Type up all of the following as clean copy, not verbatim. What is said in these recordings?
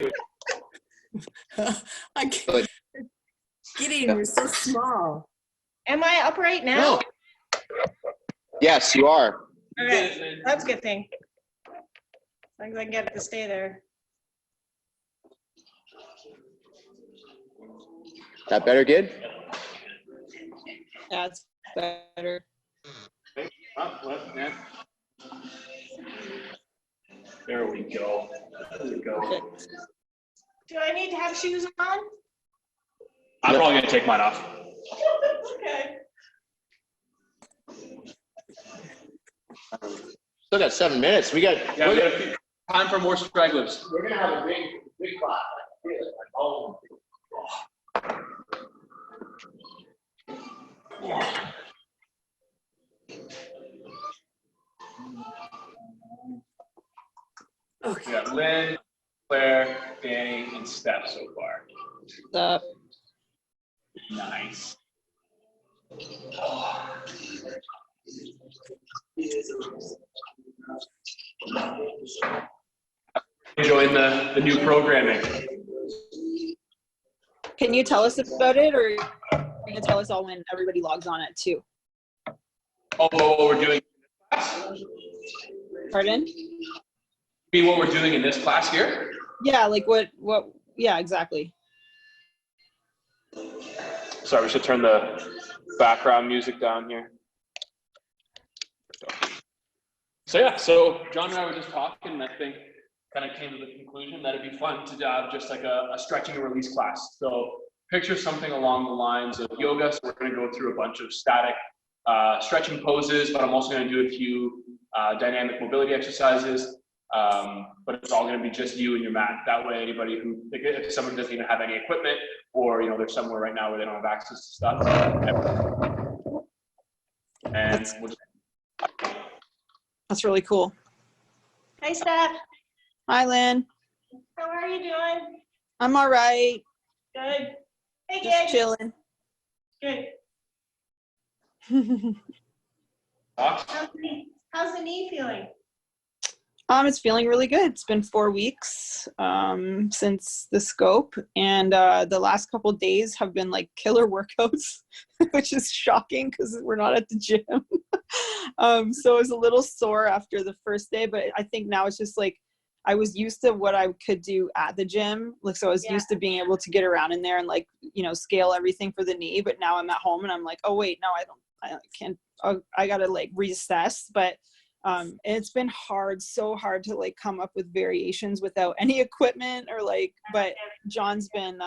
I can't. Gideon, you're so small. Am I upright now? No. Yes, you are. All right, that's a good thing. As long as I can get it to stay there. That better, Gid? That's better. Up, left, man. There we go. There we go. Perfect. Do I need to have shoes on? I'm probably gonna take mine off. Okay. Still got 7 minutes. We got Time for more stragglers. we're gonna have a big class. Oh. We got Lynn, Claire, Danny, and Steph so far. Stop. Nice. Enjoying the new programming. Can you tell us about it, or you can tell us all when everybody logs on it too? Oh, what we're doing. Pardon? You mean what we're doing in this class here? Yeah, like what, yeah, exactly. Sorry, we should turn the background music down here. So yeah, so John and I were just talking, and I think kind of came to the conclusion that it'd be fun to have just like a stretching and release class. So picture something along the lines of yoga. So we're going to go through a bunch of static stretching poses, but I'm also going to do a few dynamic mobility exercises. But it's all going to be just you and your mat. That way, anybody who, if someone doesn't even have any equipment, or you know, they're somewhere right now where they don't have access to stuff, and That's really cool. Hi, Steph. Hi, Lynn. How are you doing? I'm all right. Good. Hey, Just good. chilling. Good. How's the knee feeling? It's feeling really good. It's been 4 weeks since the scope, and the last couple of days have been like killer workouts, which is shocking because we're not at the gym. So it was a little sore after the first day, but I think now it's just like I was used to what I could do at the gym. Like, so I was used to being able to get around in there and like, you know, scale everything for the knee. But now I'm at home and I'm like, oh wait, no, I can't. I gotta like reassess. But it's been so hard to like come up with variations without any equipment or like, but John's been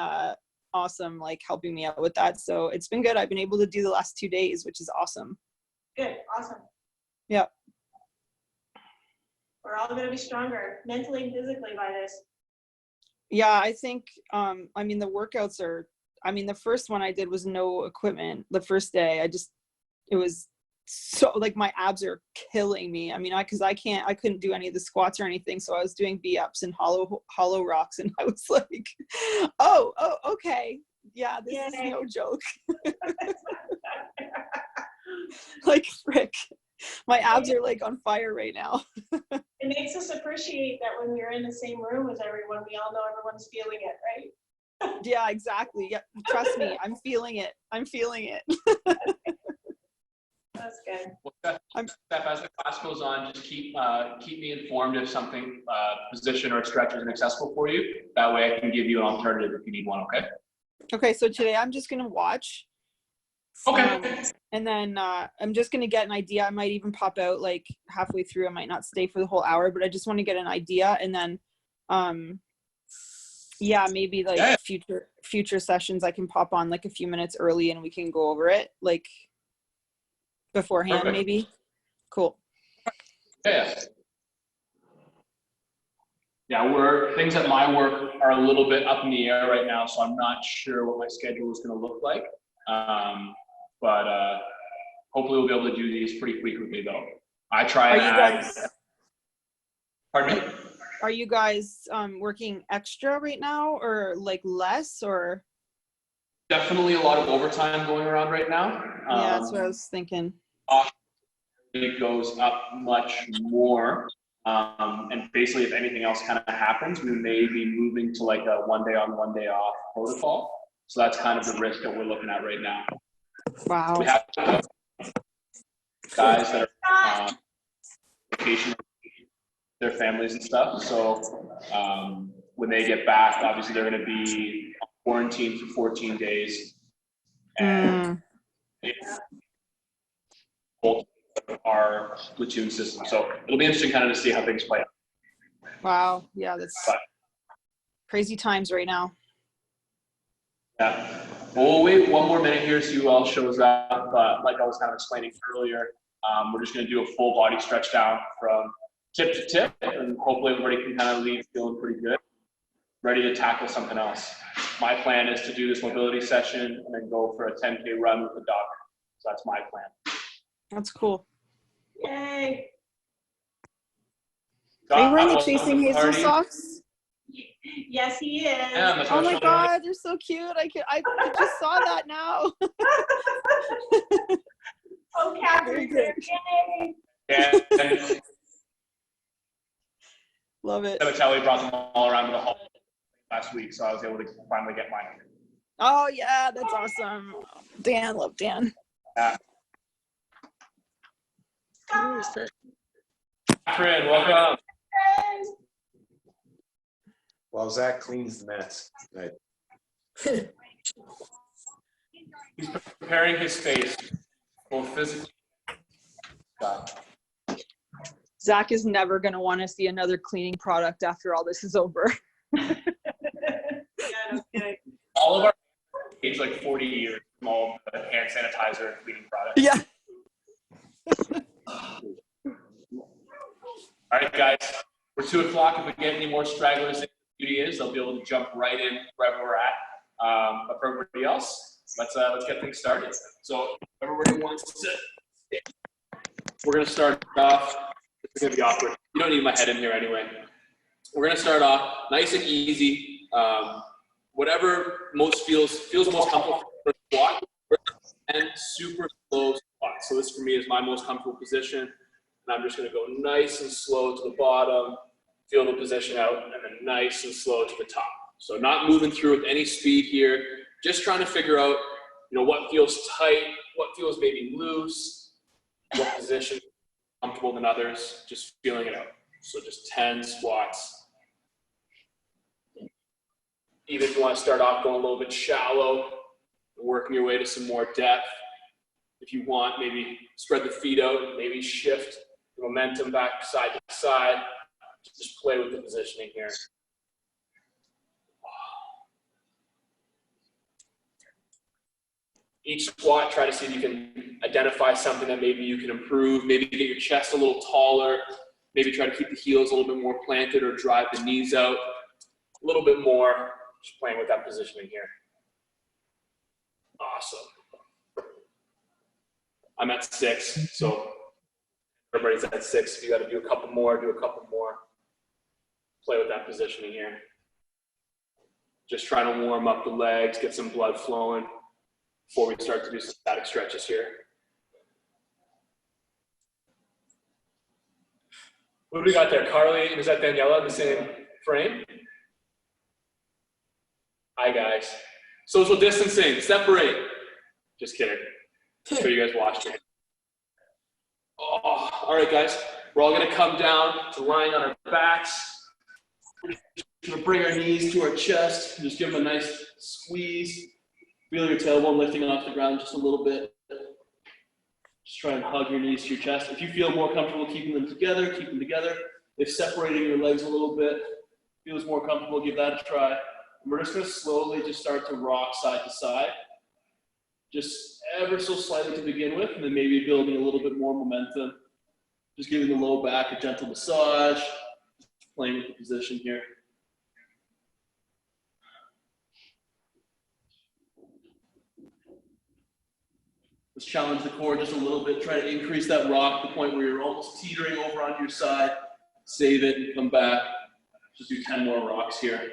awesome, like helping me out with that. So it's been good. I've been able to do the last 2 days, which is awesome. Good. Awesome. Yeah. We're all going to be stronger mentally and physically by this. Yeah, I think, I mean, the workouts are, I mean, the first one I did was no equipment. The first day, it was so like my abs are killing me. I mean, I couldn't do any of the squats or anything. So I was doing B-ups and hollow rocks. And I was like, oh, okay. Yeah, this is no joke. Like, frick. My abs are like on fire right now. It makes us appreciate that when you're in the same room as everyone, we all know everyone's feeling it, right? Yeah, exactly. Yeah, trust me, I'm feeling it. That's good. Well, Steph, as the class goes on, just keep me informed if something position or stretch isn't accessible for you. That way I can give you an alternative if you need one, okay? Okay, so today I'm just gonna watch. Okay. And then I'm just gonna get an idea. I might even pop out like halfway through. I might not stay for the whole hour, but I just want to get an idea. And then yeah, maybe like future sessions I can pop on like a few minutes early and we can go over it like beforehand. Perfect. Maybe. Cool. Yeah. Yeah, things at my work are a little bit up in the air right now, so I'm not sure what my schedule is going to look like. But hopefully we'll be able to do these pretty frequently though. I try and add. Pardon me? Are you guys working extra right now or like less or? Definitely a lot of overtime going around right now. Yeah, that's what I was thinking. It goes up much more. And basically, if anything else kind of happens, we may be moving to like a 1 day on, 1 day off protocol. So that's kind of the risk that we're looking at right now. Wow. We have guys that are vacation, their families and stuff. So when they get back, obviously they're going to be quarantined for 14 days. And both our platoon system. So it'll be interesting kind of to see how things play out. Wow. Yeah, that's crazy times right now. Yeah. Well, we'll wait one more minute here, see who else shows up. But like I was kind of explaining earlier, we're just going to do a full body stretch down from tip to tip, and hopefully everybody can kind of leave feeling pretty good, ready to tackle something else. My plan is to do this mobility session and then go for a 10K run with the dog. So that's my plan. That's cool. Yay. Are you wearing the Chasing Hazel socks? Yes, he is. Yeah, Oh my God, they're so cute. I just saw that now. Oh, Catherine, yay. Yeah. Love it. Kelly brought them all around to the hall last week, so I was able to finally get mine. Oh yeah, that's awesome. Dan, love Dan. Yeah. Catherine, welcome. While Zach cleans the mess. Right. He's preparing his space, both physically. Zach is never going to want to see another cleaning product after all this is over. Yeah, no kidding. All of our age like 40 years from all the hand sanitizer and cleaning products. Yeah. All right, guys, we're 2 o'clock. If we get any more stragglers, the beauty is they'll be able to jump right in wherever we're at. But for everybody else, let's get things started. So everybody wants to. We're gonna start off. It's gonna be awkward. You don't need my head in here anyway. We're gonna start off nice and easy. Whatever feels most comfortable for squat, and super slow squat. So this for me is my most comfortable position. And I'm just gonna go nice and slow to the bottom, feel the position out, and then nice and slow to the top. So not moving through with any speed here, just trying to figure out, what feels tight, what feels maybe loose, what position is comfortable than others, just feeling it out. So just 10 squats. Even if you want to start off going a little bit shallow, working your way to some more depth. If you want, maybe spread the feet out, maybe shift the momentum back side to side. Just play with the positioning here. Each squat, try to see if you can identify something that maybe you can improve, maybe get your chest a little taller, maybe try to keep the heels a little bit more planted or drive the knees out a little bit more, just playing with that positioning here. Awesome. I'm at 6, so everybody's at 6. If you got to do a couple more, do a couple more. Play with that positioning here. Just trying to warm up the legs, get some blood flowing before we start to do some static stretches here. What do we got there? Carly, is that Daniela in the same frame? Hi, guys. Social distancing, separate. Just kidding. Just so you guys watched it. Oh, all right, guys. We're all going to come down to lying on our backs. We're just going to bring our knees to our chest. Just give them a nice squeeze. Feel your tailbone lifting off the ground just a little bit. Just try and hug your knees to your chest. If you feel more comfortable keeping them together, keep them together. If separating your legs a little bit feels more comfortable, give that a try. And we're just going to slowly just start to rock side to side. Just ever so slightly to begin with, and then maybe building a little bit more momentum. Just giving the low back a gentle massage. Playing with the position here. Let's challenge the core just a little bit. Try to increase that rock to the point where you're almost teetering over onto your side. Save it and come back. Just do 10 more rocks here.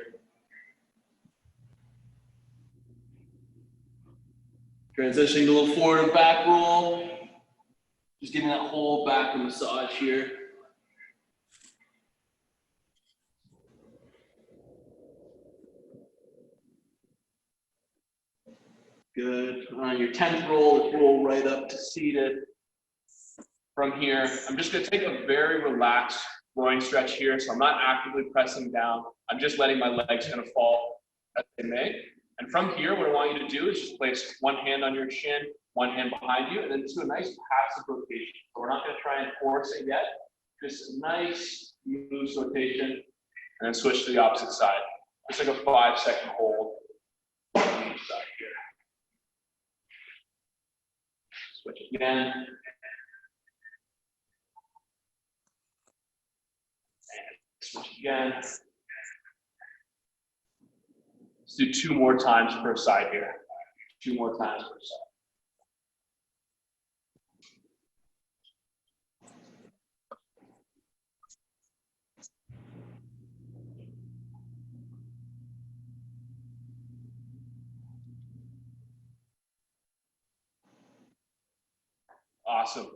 Transitioning a little forward and back roll. Just getting that whole back massage here. Good. On your 10th roll, roll right up to seated. From here, I'm just going to take a very relaxed groin stretch here. So I'm not actively pressing down. I'm just letting my legs kind of fall as they may. And from here, what I want you to do is just place one hand on your shin, one hand behind you, and then do a nice passive rotation. So we're not going to try and force it yet. Just a nice loose rotation, and then switch to the opposite side. Just like a 5-second hold on each side here. Switch again. And switch again. Let's do 2 more times per side here. 2 more times per side. Awesome.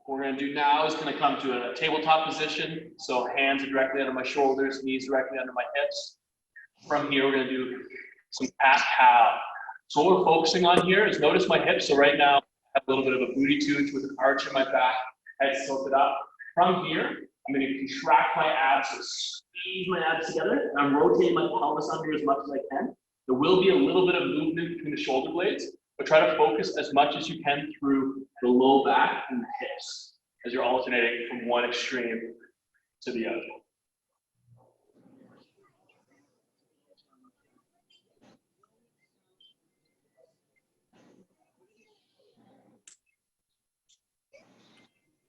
What we're going to do now is going to come to a tabletop position. So hands are directly under my shoulders, knees directly under my hips. From here, we're going to do some cat cow. So what we're focusing on here is notice my hips. So right now, I have a little bit of a booty tooth with an arch in my back, head tilted up. From here, I'm going to contract my abs, so squeeze my abs together. And I'm rotating my pelvis under as much as I can. There will be a little bit of movement between the shoulder blades, but try to focus as much as you can through the low back and the hips as you're alternating from one extreme to the other.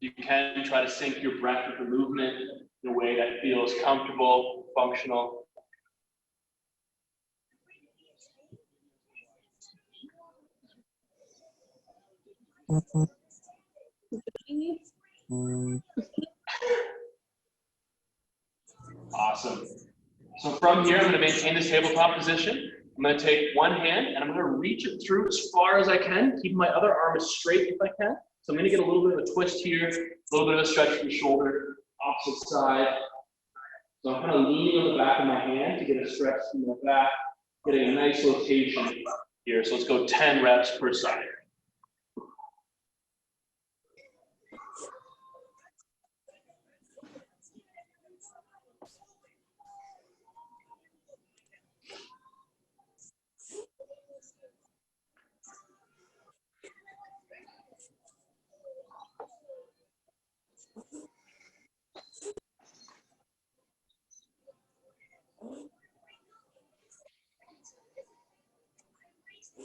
You can try to sync your breath with the movement in a way that feels comfortable, functional. Awesome. So from here, I'm going to maintain this tabletop position. I'm going to take one hand and I'm going to reach it through as far as I can, keeping my other arm as straight if I can. So I'm going to get a little bit of a twist here, a little bit of a stretch from the shoulder, opposite side. So I'm kind of leaning on the back of my hand to get a stretch from the back, getting a nice rotation here. So let's go 10 reps per side.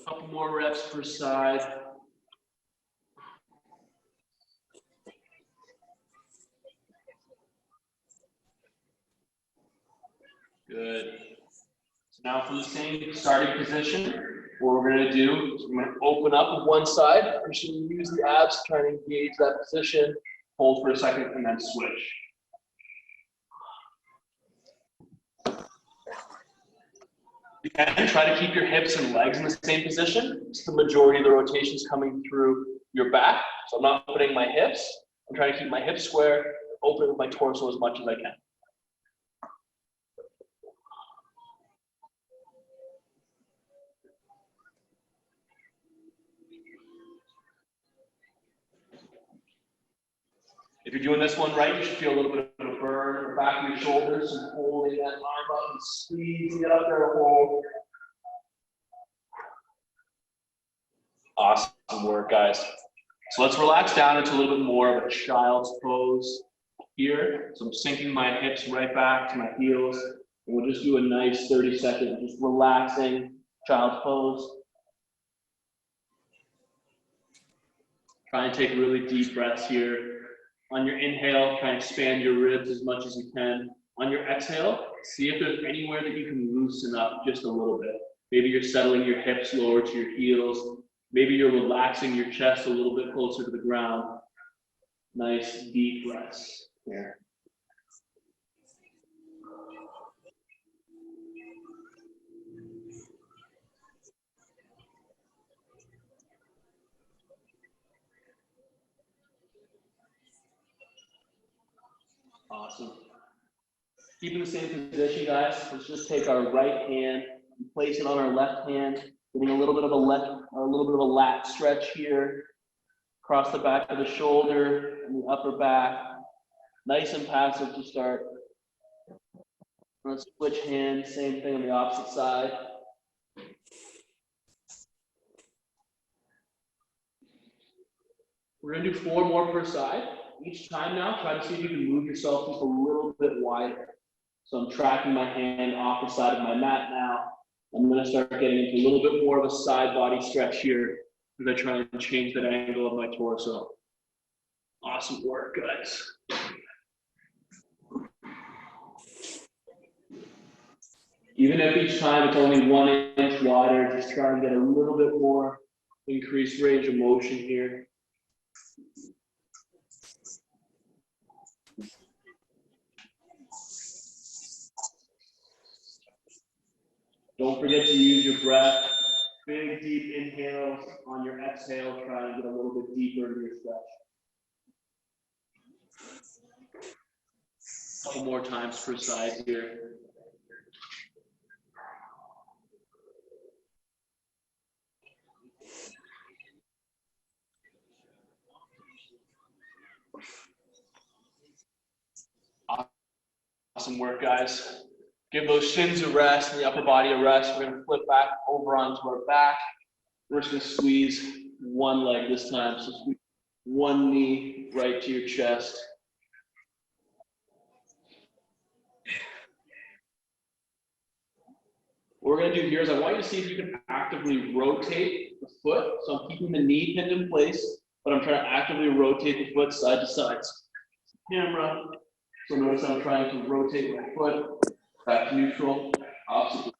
Couple more reps per side. Good. So now from the same starting position, what we're going to do is we're going to open up with one side. I'm just going to use the abs to try and engage that position, hold for a second, and then switch. You can try to keep your hips and legs in the same position. It's the majority of the rotations coming through your back. So I'm not putting my hips. I'm trying to keep my hips square, open with my torso as much as I can. If you're doing this one right, you should feel a little bit of a burn in the back of your shoulders and holding that arm up and squeezing it up there to hold. Awesome work, guys. So let's relax down into a little bit more of a child's pose here. So I'm sinking my hips right back to my heels. And we'll just do a nice 30-second, just relaxing child's pose. Try and take really deep breaths here. On your inhale, try and expand your ribs as much as you can. On your exhale, see if there's anywhere that you can loosen up just a little bit. Maybe you're settling your hips lower to your heels. Maybe you're relaxing your chest a little bit closer to the ground. Nice deep breaths here. Awesome. Keep in the same position, guys. Let's just take our right hand and place it on our left hand. Getting a little bit of a lat stretch here, across the back of the shoulder and the upper back. Nice and passive to start. Let's switch hands, same thing on the opposite side. We're gonna do 4 more per side. Each time now, try to see if you can move yourself just a little bit wider. So I'm tracking my hand off the side of my mat now. I'm gonna start getting into a little bit more of a side body stretch here as I try and change that angle of my torso. Awesome work, guys. Even if each time it's only 1 inch wider, just try and get a little bit more increased range of motion here. Don't forget to use your breath. Big, deep inhales on your exhale. Try and get a little bit deeper into your stretch. A couple more times per side here. Awesome work, guys. Give those shins a rest and the upper body a rest. We're gonna flip back over onto our back. We're just gonna squeeze one leg this time. So squeeze one knee right to your chest. What we're gonna do here is I want you to see if you can actively rotate the foot. So I'm keeping the knee pinned in place, but I'm trying to actively rotate the foot side to side. Camera. So notice I'm trying to rotate my foot back to neutral, opposite.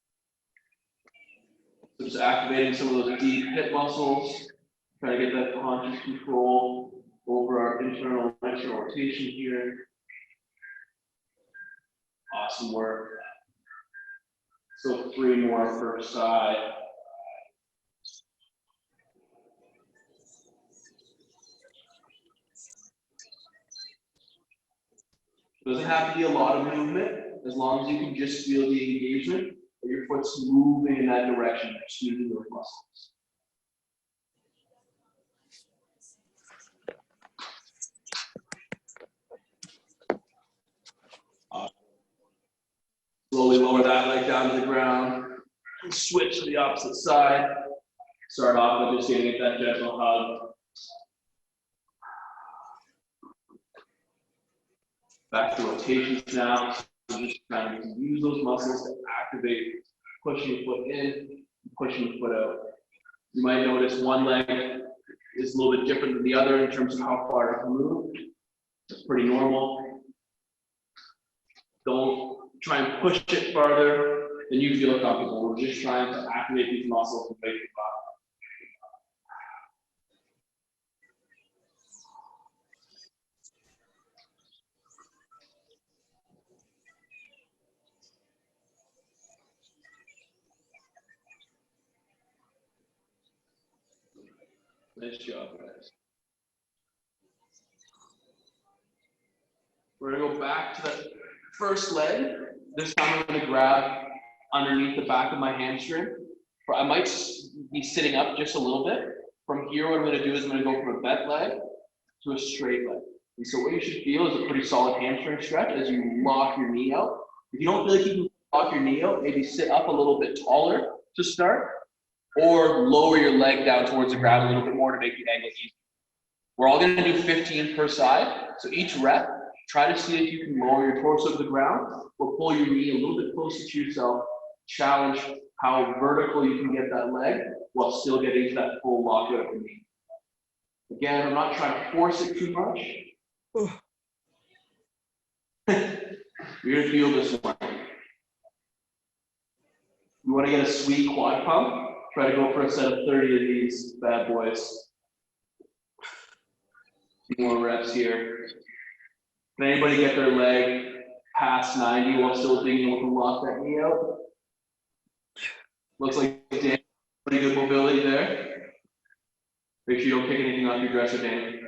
So just activating some of those deep hip muscles, trying to get that conscious control over our internal and external rotation here. Awesome work. So 3 more per side. Doesn't have to be a lot of movement, as long as you can just feel the engagement, that your foot's moving in that direction, squeezing those muscles. Slowly lower that leg down to the ground, and switch to the opposite side. Start off by just getting that gentle hug. Back to rotations now. So just trying to use those muscles to activate, pushing the foot in, pushing the foot out. You might notice one leg is a little bit different than the other in terms of how far it can move. It's pretty normal. Don't try and push it farther than you feel comfortable. We're just trying to activate these muscles and make it pop. Nice job, guys. We're gonna go back to that first leg. This time I'm gonna grab underneath the back of my hamstring. I might be sitting up just a little bit. From here, what I'm gonna do is I'm gonna go from a bent leg to a straight leg. And so what you should feel is a pretty solid hamstring stretch as you lock your knee out. If you don't feel like you can lock your knee out, maybe sit up a little bit taller to start, or lower your leg down towards the ground a little bit more to make the angle easier. We're all gonna do 15 per side. So each rep, try to see if you can lower your torso to the ground or pull your knee a little bit closer to yourself. Challenge how vertical you can get that leg while still getting to that full lockout of the knee. Again, I'm not trying to force it too much. You're gonna feel this one. You wanna get a sweet quad pump? Try to go for a set of 30 of these bad boys. Few more reps here. Can anybody get their leg past 90 while still being able to lock that knee out? Looks like Dan, pretty good mobility there. Make sure you don't pick anything off your dresser, Dan.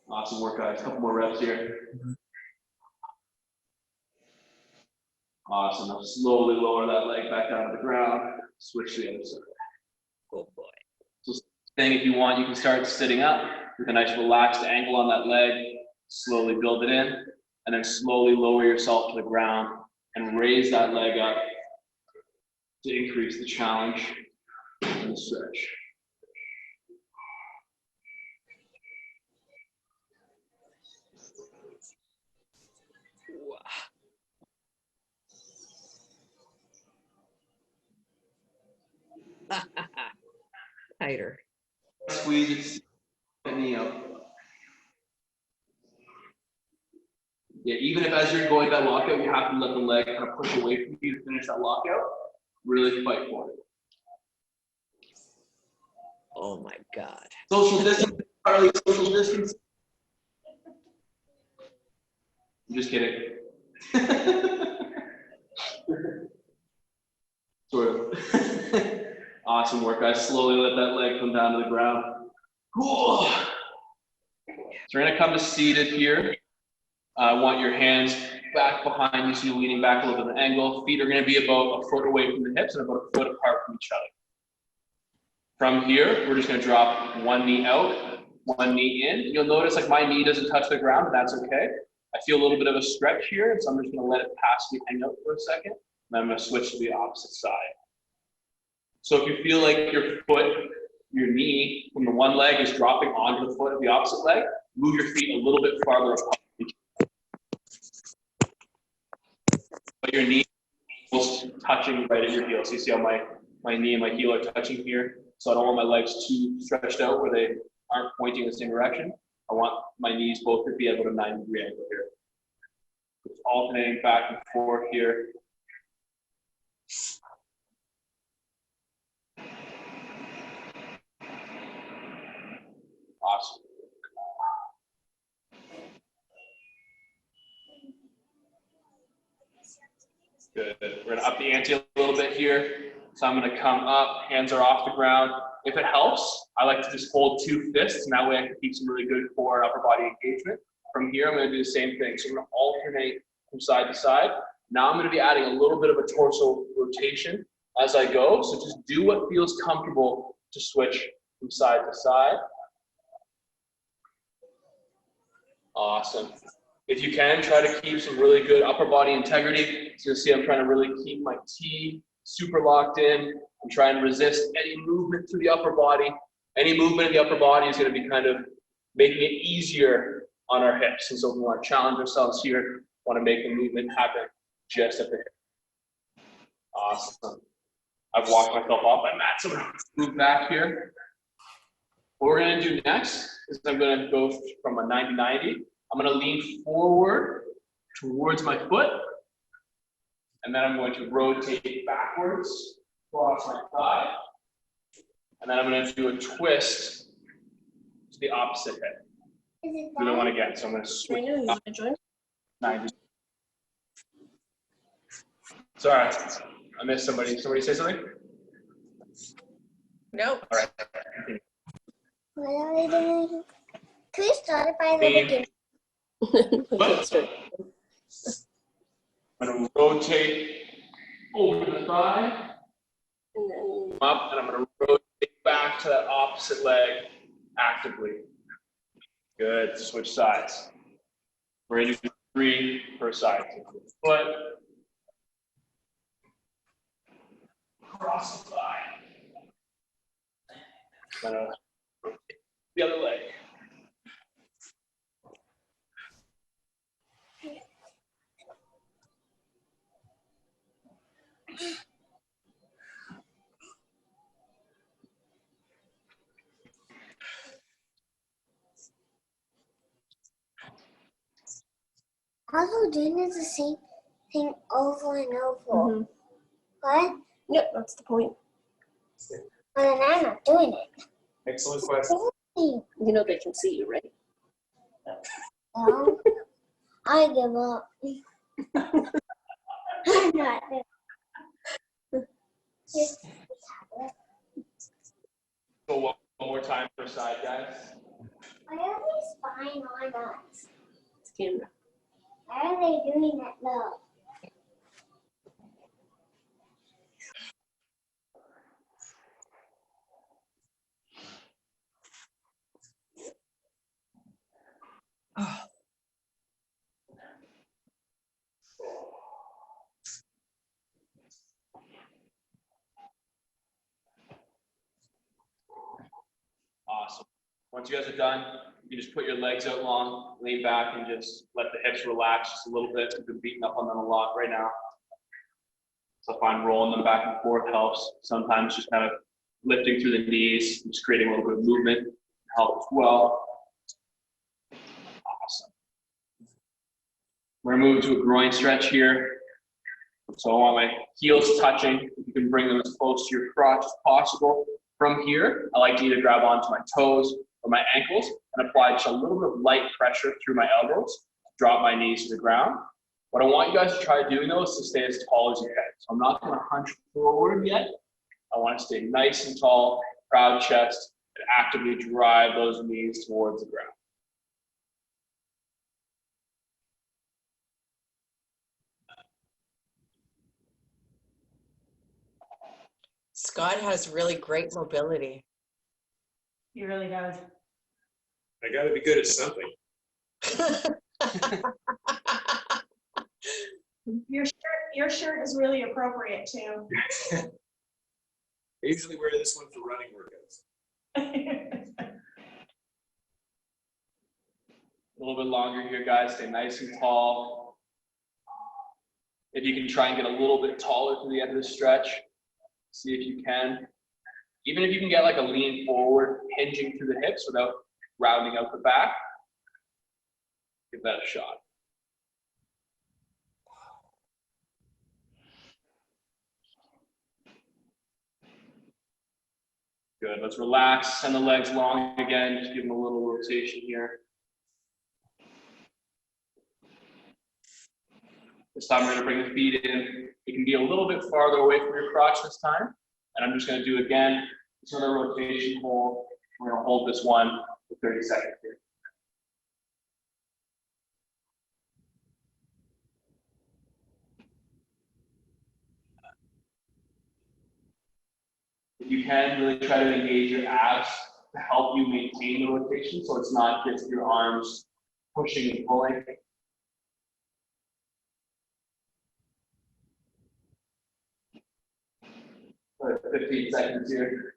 Awesome work, guys. A couple more reps here. Awesome. Now slowly lower that leg back down to the ground. Switch to the other side. Good boy. So then if you want, you can start sitting up with a nice relaxed angle on that leg. Slowly build it in, and then slowly lower yourself to the ground and raise that leg up to increase the challenge and the stretch. Tighter. Squeeze the knee out. Yeah, even if as you're going that lockout, you have to let the leg kind of push away from you to finish that lockout. Really fight for it. Oh my God. Social distance, Charlie, social distance. I'm just kidding. Sort of. Awesome work, guys. Slowly let that leg come down to the ground. Cool. So we're gonna come to seated here. I want your hands back behind you, so you're leaning back a little bit of an angle. Feet are gonna be about a foot away from the hips and about a foot apart from each other. From here, we're just gonna drop one knee out, one knee in. You'll notice like my knee doesn't touch the ground, but that's okay. I feel a little bit of a stretch here, so I'm just gonna let it pass me, hang out for a second, and then I'm gonna switch to the opposite side. So if you feel like your foot, your knee from the one leg is dropping onto the foot of the opposite leg, move your feet a little bit farther apart. But your knee is almost touching right at your heel. So you see how my knee and my heel are touching here. So I don't want my legs too stretched out where they aren't pointing in the same direction. I want my knees both to be able to 90-degree angle here. Just alternating back and forth here. Awesome. Good. We're gonna up the ante a little bit here. So I'm gonna come up, hands are off the ground. If it helps, I like to just hold two fists, and that way I can keep some really good core and upper body engagement. From here, I'm gonna do the same thing. So I'm gonna alternate from side to side. Now I'm gonna be adding a little bit of a torso rotation as I go. So just do what feels comfortable to switch from side to side. Awesome. If you can, try to keep some really good upper body integrity. So you'll see I'm trying to really keep my T super locked in. I'm trying to resist any movement through the upper body. Any movement in the upper body is going to be kind of making it easier on our hips. And so we want to challenge ourselves here, want to make the movement happen just at the hip. Awesome. I've walked myself off my mat, so I'm going to move back here. What we're going to do next is I'm going to go from a 90-90. I'm going to lean forward towards my foot, and then I'm going to rotate backwards, cross my thigh, and then I'm going to do a twist to the opposite hip. Do the one again, so I'm going to switch up 90. Sorry, I missed somebody. Somebody say something? No. All right. What are we doing? Can we start it by the beginning? I'm going to rotate over the thigh, up, and I'm going to rotate back to that opposite leg actively. Good. Switch sides. We're going to do 3 per side. Foot, cross the thigh. I'm going to rotate the other leg. Also doing is the same thing over and over. What? Yep, that's the point. But then I'm not doing it. Excellent question. You know they can see you, right? Well, I give up. I'm not doing it. So one more time per side, guys. Why are they spying on us? It's camera. Why are they doing that though? Once you guys are done, you just put your legs out long, lean back, and just let the hips relax just a little bit. We've been beating up on them a lot right now. So I find rolling them back and forth helps. Sometimes just kind of lifting through the knees, just creating a little bit of movement helps as well. Awesome. We're gonna move to a groin stretch here. So I want my heels touching. You can bring them as close to your crotch as possible. From here, I like to either grab onto my toes or my ankles and apply just a little bit of light pressure through my elbows, drop my knees to the ground. What I want you guys to try doing though is to stay as tall as you can. So I'm not gonna hunch forward yet. I want to stay nice and tall, proud chest, and actively drive those knees towards the ground. Scott has really great mobility. He really does. I gotta be good at something. Your shirt is really appropriate too. I usually wear this one for running workouts. A little bit longer here, guys. Stay nice and tall. If you can try and get a little bit taller to the end of the stretch, see if you can. Even if you can get like a lean forward, hinging through the hips without rounding out the back, give that a shot. Good, let's relax, send the legs long again, just give them a little rotation here. This time we're gonna bring the feet in. You can be a little bit farther away from your crotch this time. And I'm just gonna do again, this other rotation hold. We're gonna hold this one for 30 seconds here. If you can, really try to engage your abs to help you maintain the rotation so it's not just your arms pushing and pulling. For 15 seconds here.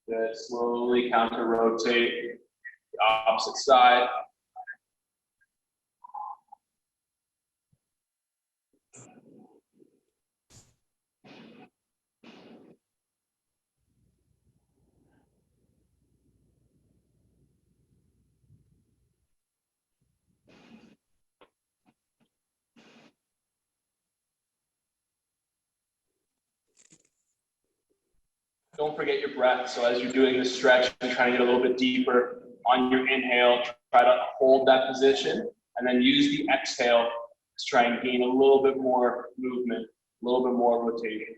Good, slowly counter rotate the opposite side. Don't forget your breath. So as you're doing this stretch, you're trying to get a little bit deeper on your inhale. Try to hold that position and then use the exhale to try and gain a little bit more movement, a little bit more rotation.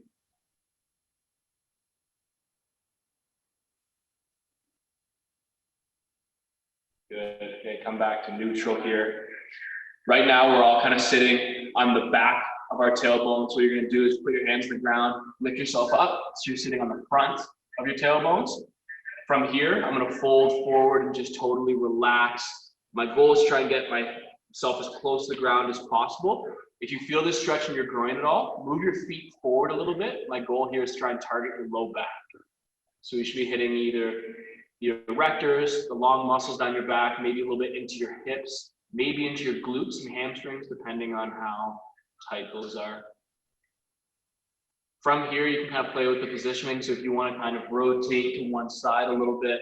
Good. Okay, come back to neutral here. Right now, we're all kind of sitting on the back of our tailbones. What you're going to do is put your hands on the ground, lift yourself up. So you're sitting on the front of your tailbones. From here, I'm going to fold forward and just totally relax. My goal is to try and get myself as close to the ground as possible. If you feel this stretch in your groin at all, move your feet forward a little bit. My goal here is to try and target your low back. So you should be hitting either your erectors, the long muscles down your back, maybe a little bit into your hips, maybe into your glutes and hamstrings, depending on how tight those are. From here, you can kind of play with the positioning. So if you want to kind of rotate to one side a little bit,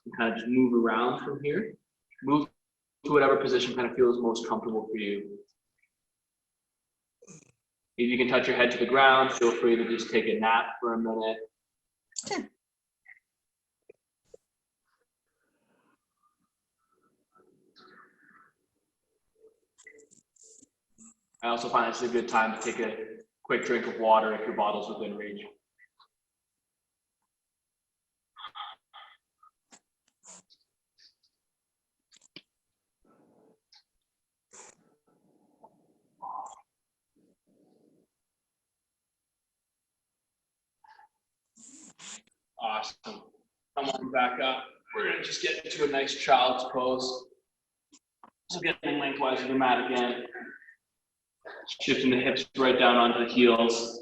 and kind of just move around from here, move to whatever position kind of feels most comfortable for you. If you can touch your head to the ground, feel free to just take a nap for a minute. I also find it's a good time to take a quick drink of water if your bottle's within reach. Awesome. Come on back up. We're gonna just get into a nice child's pose. So getting lengthwise of the mat again. Shifting the hips right down onto the heels.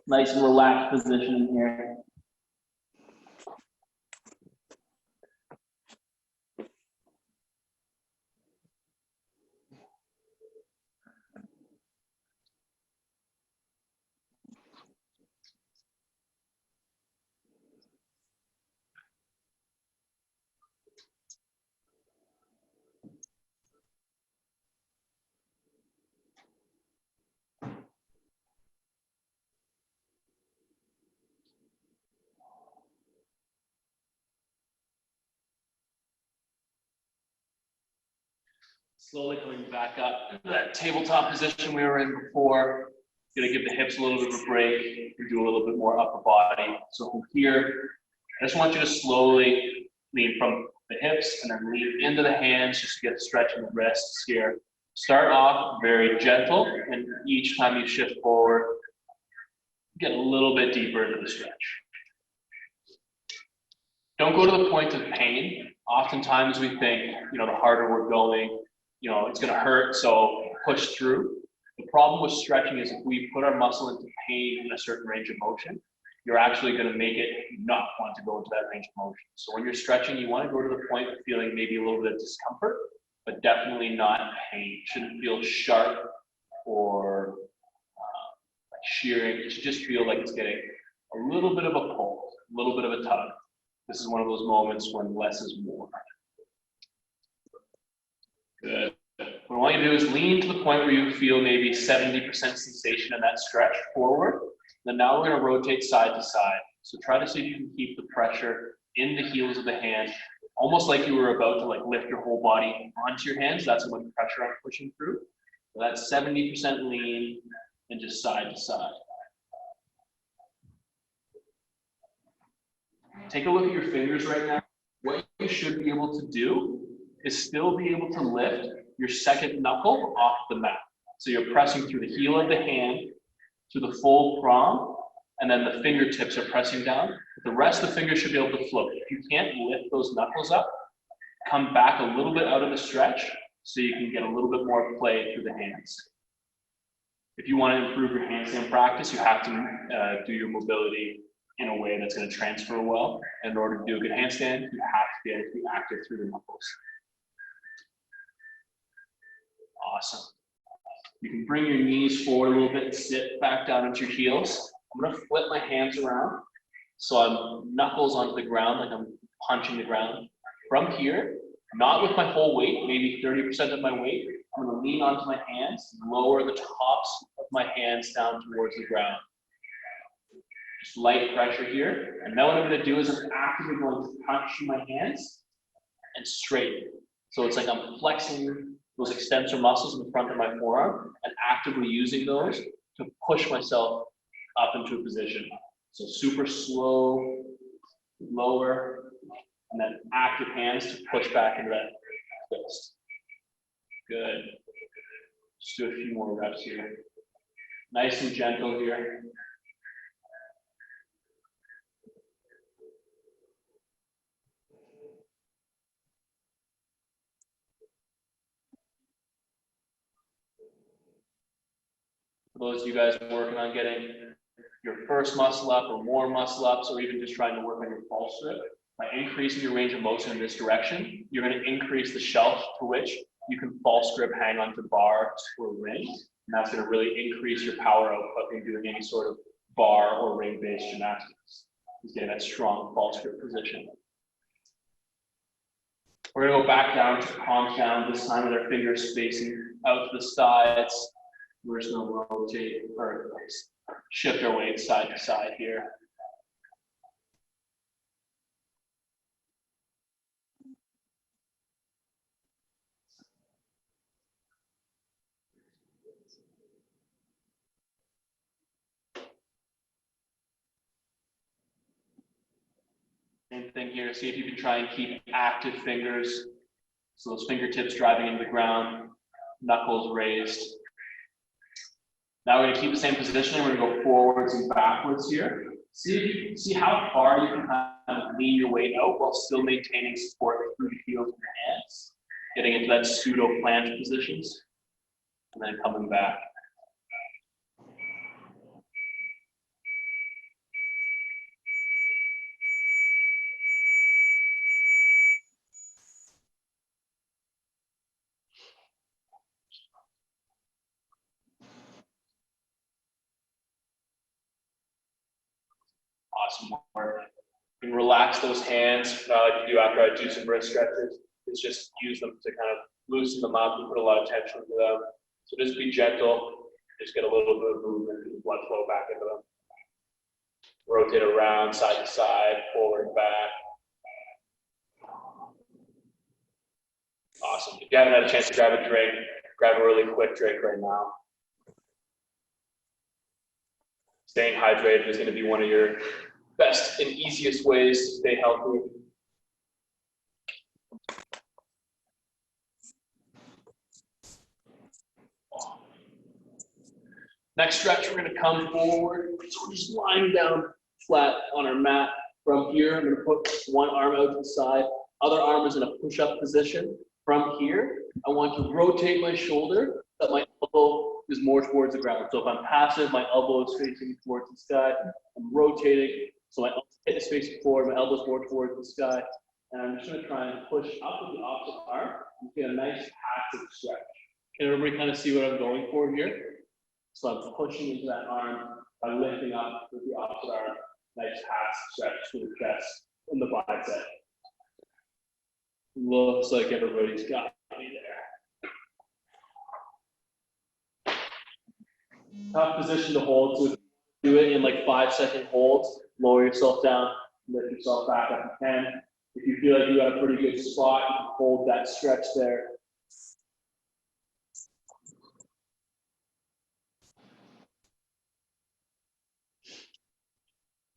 Nice and relaxed position in here. Slowly coming back up into that tabletop position we were in before. Gonna give the hips a little bit of a break and do a little bit more upper body. So from here, I just want you to slowly lean from the hips and then lean into the hands just to get stretching the wrists here. Start off very gentle, and each time you shift forward, get a little bit deeper into the stretch. Don't go to the point of pain. Oftentimes we think, the harder we're going, it's gonna hurt, so push through. The problem with stretching is if we put our muscle into pain in a certain range of motion, you're actually gonna make it not want to go into that range of motion. So when you're stretching, you wanna go to the point of feeling maybe a little bit of discomfort, but definitely not pain. It shouldn't feel sharp or like shearing. It should just feel like it's getting a little bit of a pull, a little bit of a tug. This is one of those moments when less is more. Good. What I want you to do is lean to the point where you feel maybe 70% sensation in that stretch forward. Then now we're going to rotate side to side. So try to see if you can keep the pressure in the heels of the hand, almost like you were about to lift your whole body onto your hands. That's how much pressure I'm pushing through. So that's 70% lean and just side to side. Take a look at your fingers right now. What you should be able to do is still be able to lift your second knuckle off the mat. So you're pressing through the heel of the hand to the full palm, and then the fingertips are pressing down. The rest of the fingers should be able to float. If you can't lift those knuckles up, come back a little bit out of the stretch so you can get a little bit more play through the hands. If you want to improve your handstand practice, you have to do your mobility in a way that's going to transfer well. In order to do a good handstand, you have to be able to be active through the knuckles. Awesome. You can bring your knees forward a little bit and sit back down into your heels. I'm going to flip my hands around so I'm knuckles onto the ground, like I'm punching the ground. From here, not with my whole weight, maybe 30% of my weight, I'm going to lean onto my hands, lower the tops of my hands down towards the ground. Just light pressure here. And now what I'm going to do is I'm actively going to punch my hands and straighten. So it's like I'm flexing those extensor muscles in the front of my forearm and actively using those to push myself up into a position. So super slow, lower, and then active hands to push back into that twist. Good. Just do a few more reps here. Nice and gentle here. For those of you guys working on getting your first muscle up or more muscle ups, or even just trying to work on your false grip, by increasing your range of motion in this direction, you're going to increase the shelf to which you can false grip hang onto bars or rings, and that's going to really increase your power output in doing any sort of bar or ring-based gymnastics. Is getting that strong false grip position. We're going to go back down to palms down, this time with our fingers facing out to the sides. We're just going to rotate or shift our weight side to side here. Same thing here. See if you can try and keep active fingers. So those fingertips driving into the ground, knuckles raised. Now we're going to keep the same position. We're going to go forwards and backwards here. See how far you can kind of lean your weight out while still maintaining support through the heels of your hands. getting into that pseudo planche positions, and then coming back. Awesome work. You can relax those hands. What I like to do after I do some wrist stretches is just use them to kind of loosen them up and put a lot of tension into them. So just be gentle, just get a little bit of movement and blood flow back into them. Rotate around, side to side, forward, back. Awesome. If you haven't had a chance to grab a drink, grab a really quick drink right now. Staying hydrated is going to be one of your best and easiest ways to stay healthy. Next stretch, we're going to come forward. So we're just lying down flat on our mat. From here, I'm going to put one arm out to the side. Other arm is in a push-up position. From here, I want to rotate my shoulder, that my elbow is more towards the ground. So if I'm passive, my elbow is facing towards the sky. I'm rotating, so my head is facing forward, my elbow is more towards the sky. And I'm just going to try and push up with the opposite arm and get a nice active stretch. Can everybody kind of see what I'm going for here? So I'm pushing into that arm by lifting up with the opposite arm. Nice half stretch to the chest and the bicep. Looks like everybody's got me there. Tough position to hold, so do it in like 5-second holds. Lower yourself down, lift yourself back up if you can. If you feel like you got a pretty good spot, you can hold that stretch there.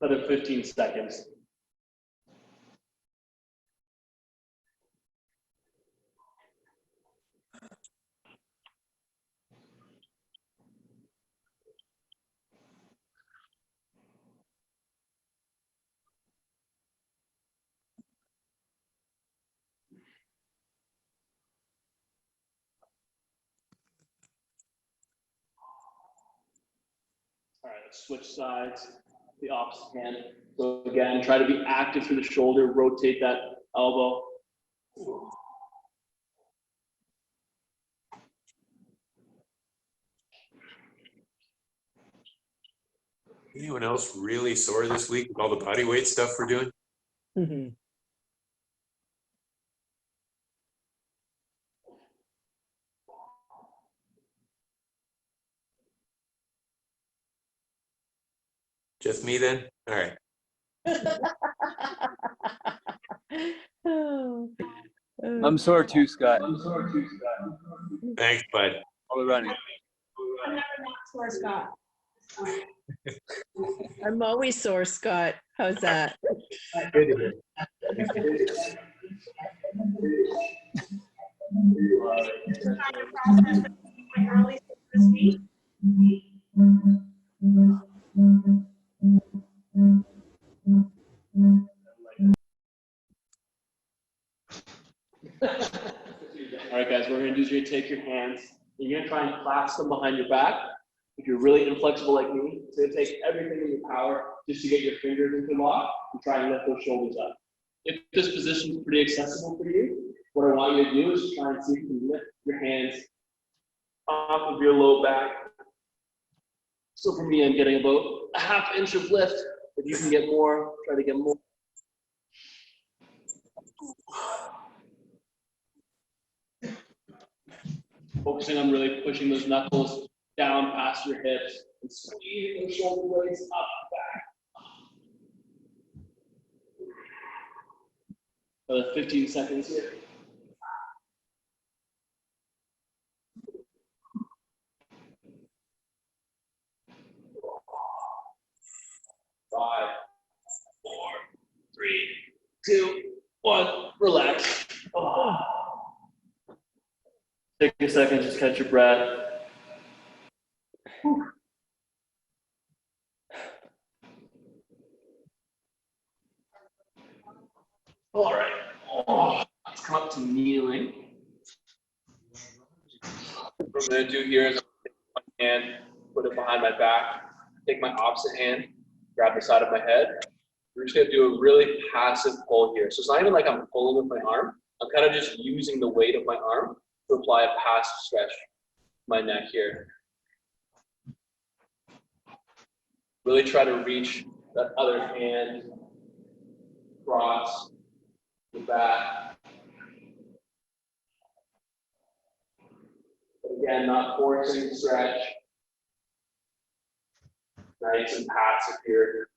Another 15 seconds. All right, let's switch sides, the opposite hand. So again, try to be active through the shoulder, rotate that elbow. Anyone else really sore this week with all the body weight stuff we're doing? Mm-hmm. Just me then? All right. I'm sore too, Scott. Thanks, bud. All the running. I'm never not sore, Scott. I'm always sore, Scott. How's that? Good to hear. Kind of process my early this week. All right, guys, what we're gonna do is you're gonna take your hands, you're gonna try and clasp them behind your back. If you're really inflexible like me, it's gonna take everything in your power just to get your fingers into lock and try and lift those shoulders up. If this position is pretty accessible for you, what I want you to do is try and see if you can lift your hands off of your low back. So for me, I'm getting about a ½ inch of lift. If you can get more, try to get more. Focusing on really pushing those knuckles down past your hips and squeezing those shoulder blades up and back. Another 15 seconds here. 5, 4, 3, 2, 1. Relax. Oh. Take a second, just catch your breath. Whew. All right. Oh, let's come up to kneeling. I'm gonna do here is take one hand, put it behind my back, take my opposite hand, grab the side of my head. We're just gonna do a really passive pull here. So it's not even like I'm pulling with my arm. I'm kind of just using the weight of my arm to apply a passive stretch to my neck here. Really try to reach that other hand across the back. But again, not forcing the stretch. Nice and passive here.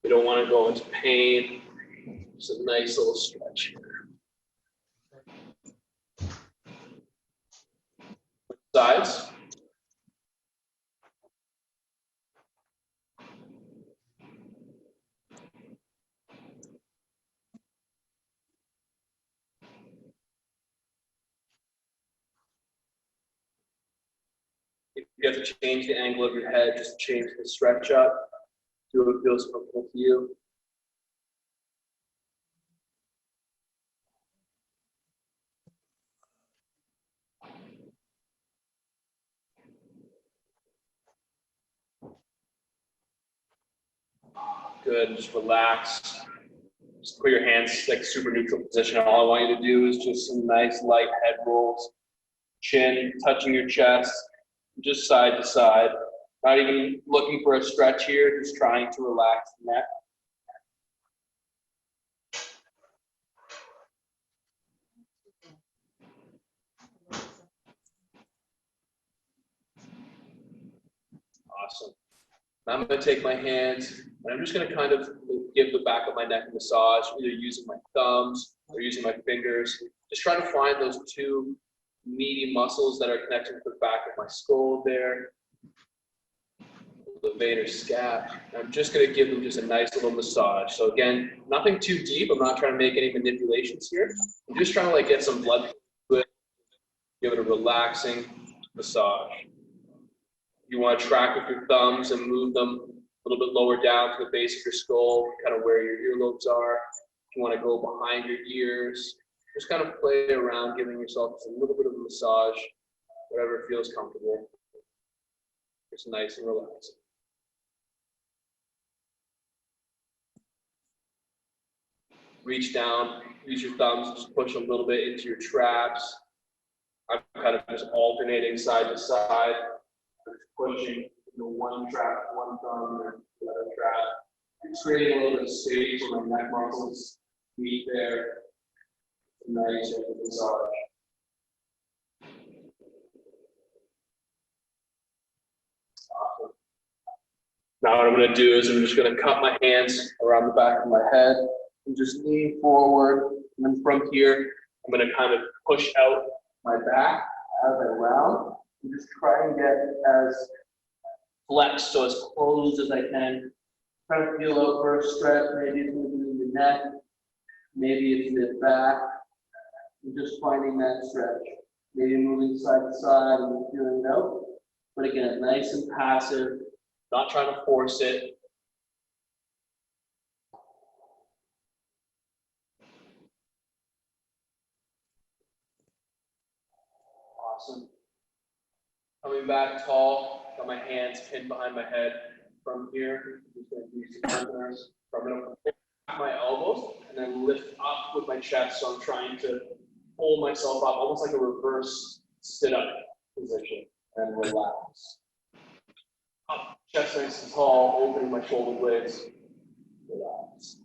You don't want to go into pain. Just a nice little stretch here. Sides. If you have to change the angle of your head, just change the stretch up. Do what feels comfortable to you. Good, just relax. Just put your hands like super neutral position. All I want you to do is just some nice light head rolls. Chin touching your chest, just side to side. Not even looking for a stretch here, just trying to relax the neck. Awesome. Now I'm going to take my hands and I'm just going to kind of give the back of my neck a massage, either using my thumbs or using my fingers. Just try to find those two meaty muscles that are connected to the back of my skull there. The levator scap. I'm just going to give them just a nice little massage. So again, nothing too deep. I'm not trying to make any manipulations here. I'm just trying to like get some blood to it, give it a relaxing massage. You want to track with your thumbs and move them a little bit lower down to the base of your skull, kind of where your earlobes are. If you want to go behind your ears, just kind of play around, giving yourself just a little bit of a massage, whatever feels comfortable. Just nice and relaxing. Reach down, use your thumbs, just push a little bit into your traps. I'm kind of just alternating side to side, just pushing one trap, one thumb, and the other trap. Just creating a little bit of space where my neck muscles meet there. Nice massage. Awesome. Now what I'm going to do is I'm just going to cup my hands around the back of my head and just lean forward. And then from here, I'm going to kind of push out my back as I round and just try and get as flexed, so as closed as I can. Try to feel out for a stretch. Maybe it's moving the neck, maybe it's the back. And just finding that stretch. Maybe moving side to side and feeling it out. But again, nice and passive, not trying to force it. Awesome. Coming back tall, got my hands pinned behind my head. From here, I'm just going to use the partners. I'm going to pick my elbows and then lift up with my chest. So I'm trying to pull myself up, almost like a reverse sit-up position, and relax. Up, chest nice and tall, opening my shoulder blades. Relax.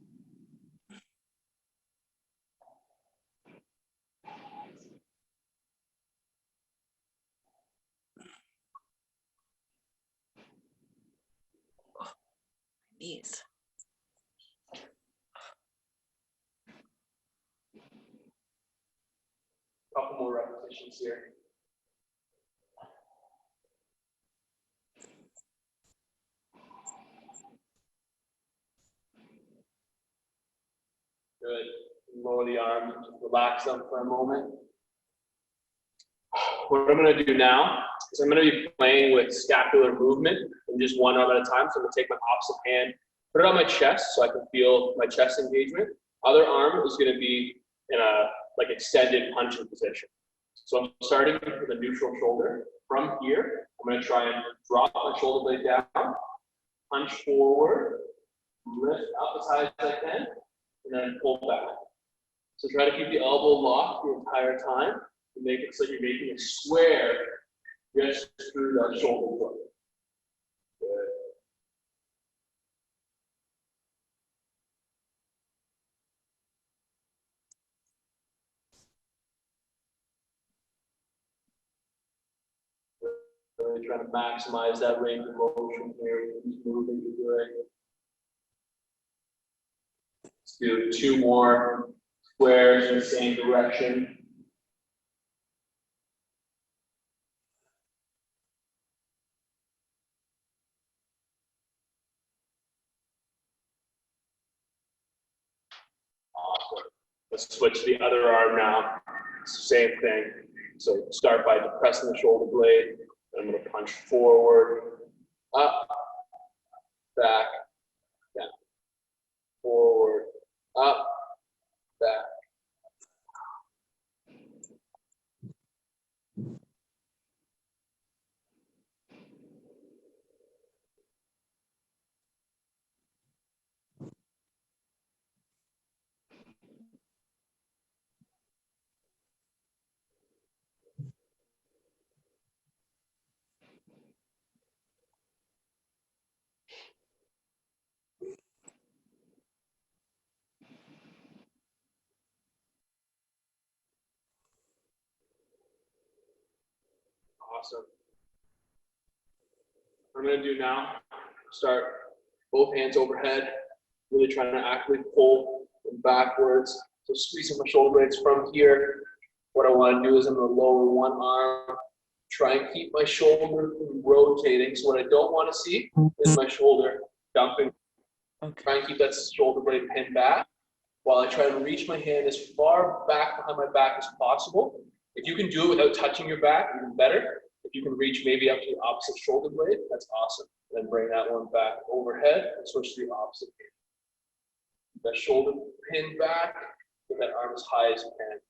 Knees. Couple more repetitions here. Good. Lower the arms, just relax them for a moment. What I'm going to do now is I'm going to be playing with scapular movement and just one arm at a time. So I'm going to take my opposite hand, put it on my chest so I can feel my chest engagement. Other arm is going to be in a like extended punching position. So I'm starting with a neutral shoulder. from here, I'm gonna try and drop my shoulder blade down, punch forward, lift up as high as I can, and then pull back. So try to keep the elbow locked the entire time and make it so you're making a square just through that shoulder blade. Good. Really trying to maximize that range of motion here. Keep moving to good. Let's do 2 more squares in the same direction. Awesome. Let's switch to the other arm now. Same thing. So start by depressing the shoulder blade. I'm going to punch forward, up, back, down, forward, up, back. Awesome. What I'm going to do now, start both hands overhead, really trying to actively pull them backwards. So squeezing my shoulder blades from here. What I want to do is I'm going to lower one arm, try and keep my shoulder from rotating. So what I don't want to see is my shoulder dumping. Okay. Try and keep that shoulder blade pinned back while I try to reach my hand as far back behind my back as possible. If you can do it without touching your back, even better. If you can reach maybe up to the opposite shoulder blade, that's awesome. Then bring that one back overhead and switch to the opposite hand. That shoulder pinned back, get that arm as high as you can.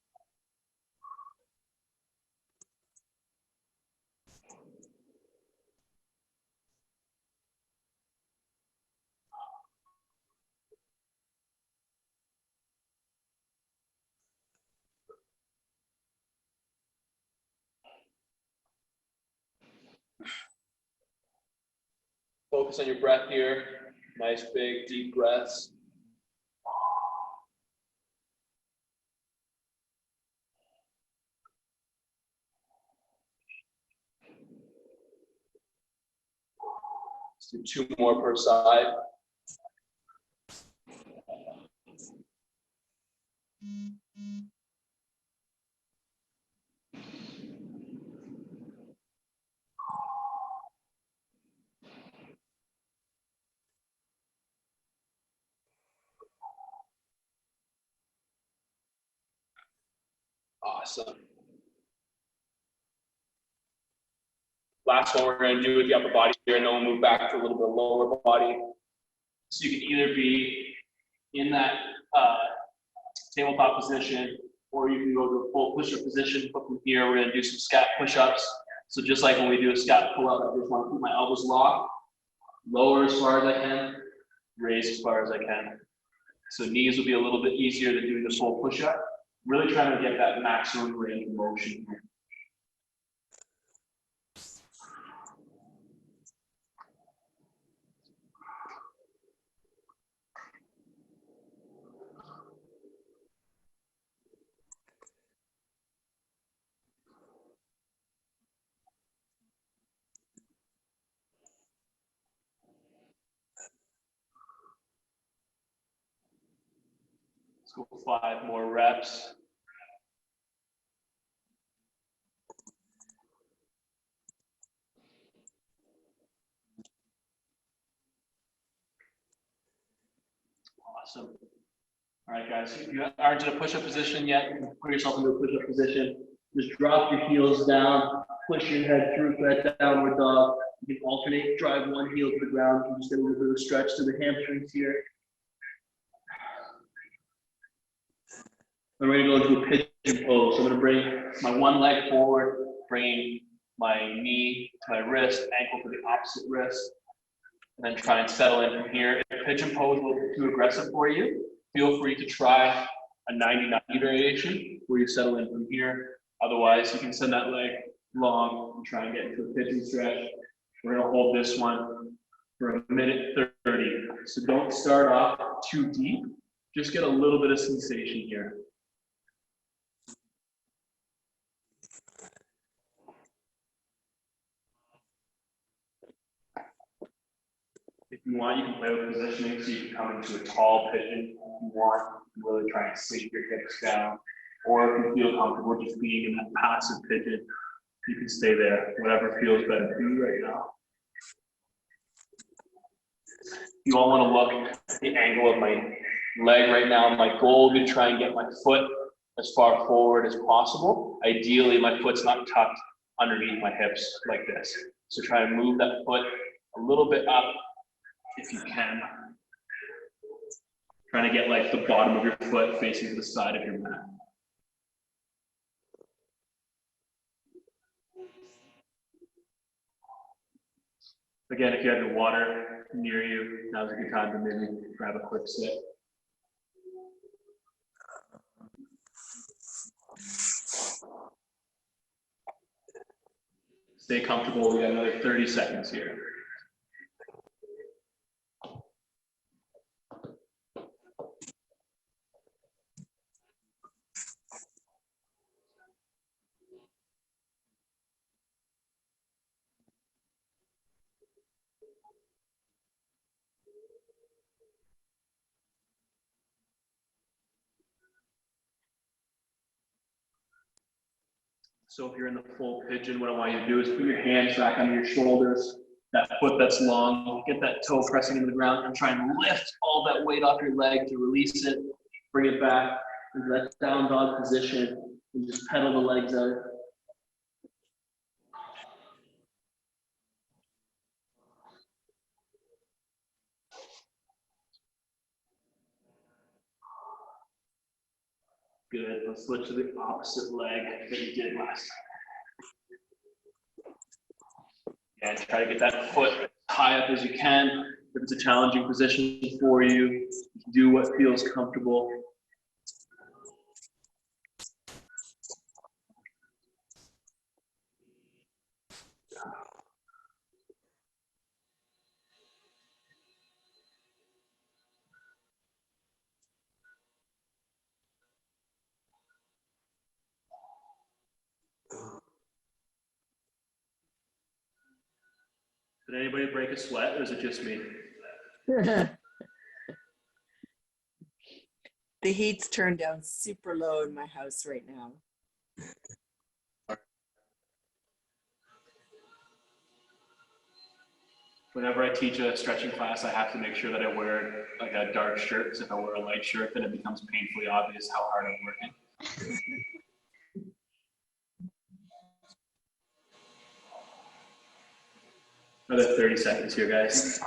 Focus on your breath here. Nice big deep breaths. Let's do 2 more per side. Awesome. Last one we're going to do with the upper body here, and then we'll move back to a little bit lower body. So you can either be in that tabletop position, or you can go to a full push-up position. But from here, we're going to do some scat push-ups. So just like when we do a scat pull-up, I just want to keep my elbows locked, lower as far as I can, raise as far as I can. So knees will be a little bit easier than doing the full push-up. Really trying to get that maximum range of motion here. Let's go 5 more reps. Awesome. All right, guys, if you aren't in a push-up position yet, you can put yourself into a push-up position. Just drop your heels down, push your head through for that downward dog. You can alternate, drive one heel to the ground. You can just get a little bit of stretch to the hamstrings here. I'm ready to go into a pigeon pose. So I'm going to bring my one leg forward, bringing my knee to my wrist, ankle to the opposite wrist, and then try and settle in from here. If pigeon pose will be too aggressive for you, feel free to try a 90-90 variation where you settle in from here. Otherwise, you can send that leg long and try and get into a pigeon stretch. We're gonna hold this one for a minute 30. So don't start off too deep, just get a little bit of sensation here. If you want, you can play with positioning, so you can come into a tall pigeon if you want, and really try and sink your hips down. Or if you feel comfortable just being in that passive pigeon, you can stay there, whatever feels better for you right now. You all want to look at the angle of my leg right now. My goal would be to try and get my foot as far forward as possible. Ideally, my foot's not tucked underneath my hips like this. So try and move that foot a little bit up if you can. Trying to get like the bottom of your foot facing to the side of your mat. Again, if you have your water near you, now's a good time to maybe grab a quick sip. Stay comfortable, we got another 30 seconds here. So if you're in the full pigeon, what I want you to do is put your hands back under your shoulders, that foot that's long, get that toe pressing into the ground, and try and lift all that weight off your leg to release it, bring it back into that down dog position, and just pedal the legs out. Good, let's switch to the opposite leg that you did last time. And try to get that foot as high up as you can. If it's a challenging position for you, do what feels comfortable. Did anybody break a sweat, or is it just me? The heat's turned down super low in my house right now. Whenever I teach a stretching class, I have to make sure that I wear like a dark shirt, because if I wear a light shirt, then it becomes painfully obvious how hard I'm working. Another 30 seconds here, guys.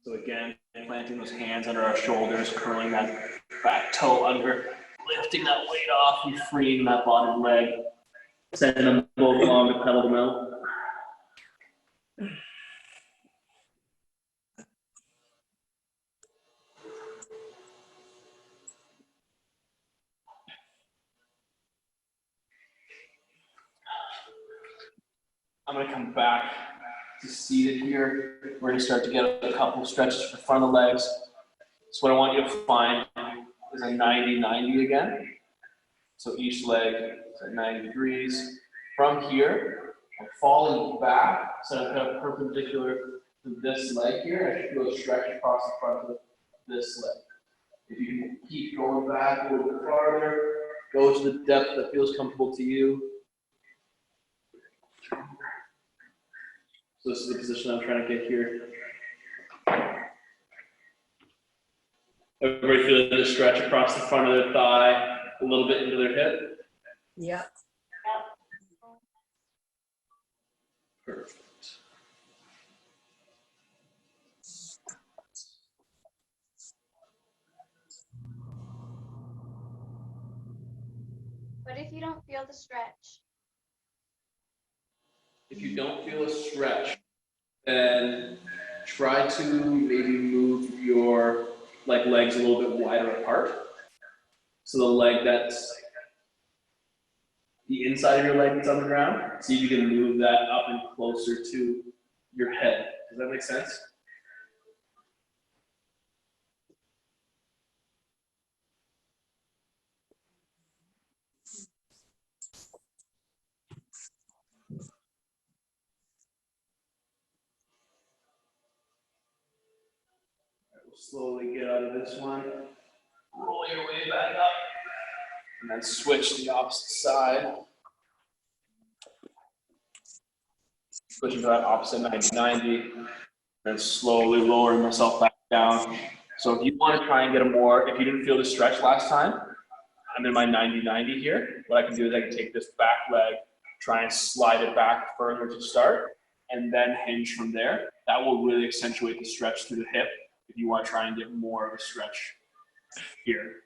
So again, planting those hands under our shoulders, curling that back toe under, lifting that weight off and freeing that bottom leg. Sending them both along to pedal them out. I'm gonna come back to seated here. We're gonna start to get a couple stretches for the front of the legs. So what I want you to find is a 90-90 again. So each leg is at 90 degrees. From here, I'm falling back, so I'm kind of perpendicular to this leg here. I should go stretch across the front of this leg. If you can keep going back a little bit farther, go to the depth that feels comfortable to you. So this is the position I'm trying to get here. Everybody feeling the stretch across the front of their thigh, a little bit into their hip? Yeah. Perfect. What if you don't feel the stretch? If you don't feel a stretch, then try to maybe move your legs a little bit wider apart. So the leg that's the inside of your leg that's on the ground. See if you can move that up and closer to your head. Does that make sense? We'll slowly get out of this one. Roll your way back up. And then switch the opposite side. Switching to that opposite 90-90. And slowly lowering myself back down. So if you want to try and get if you didn't feel the stretch last time, I'm in my 90-90 here. What I can do is I can take this back leg, try and slide it back further to start, and then hinge from there. That will really accentuate the stretch through the hip if you want to try and get more of a stretch here.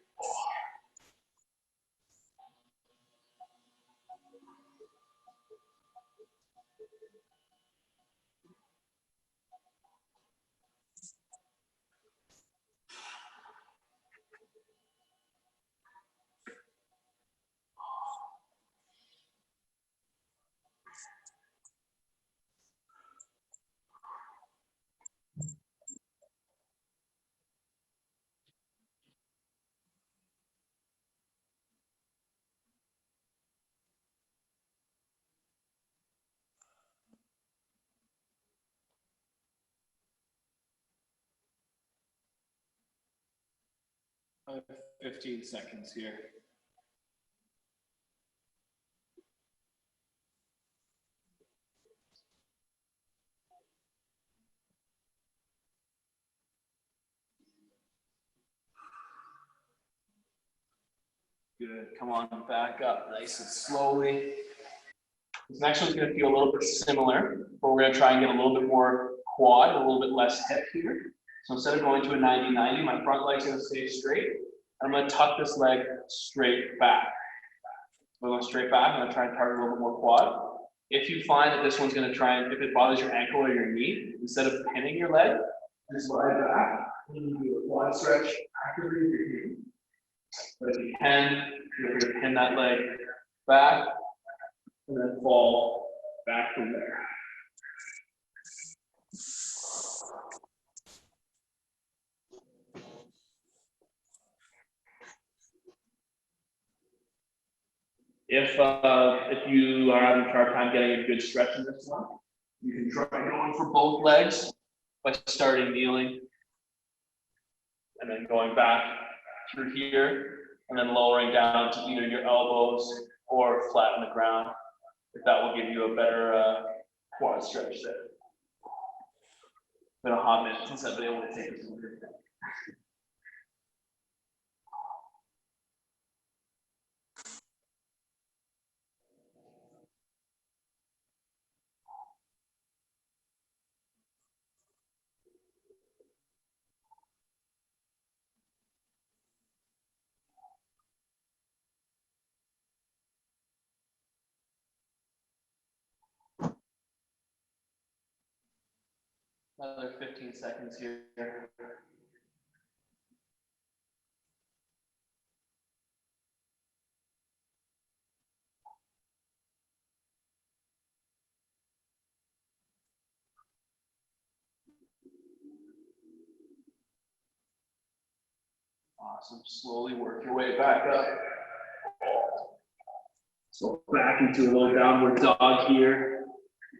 Another 15 seconds here. Good, come on back up nice and slowly. This next one's gonna feel a little bit similar, but we're gonna try and get a little bit more quad, a little bit less hip here. So instead of going to a 90-90, my front leg's gonna stay straight. I'm gonna tuck this leg straight back. We're going straight back. I'm gonna try and target a little bit more quad. If you find that this one's gonna if it bothers your ankle or your knee, instead of pinning your leg, just slide back and you do a quad stretch actively with your knee. But if you can, you're gonna pin that leg back and then fall back from there. If you are having a hard time getting a good stretch in this one, you can try going for both legs by starting kneeling and then going back through here and then lowering down to either your elbows or flat on the ground. If that will give you a better quad stretch there. Been a hot minute since I've been able to take this one. Another 15 seconds here. Awesome. Slowly work your way back up. So back into a little downward dog here.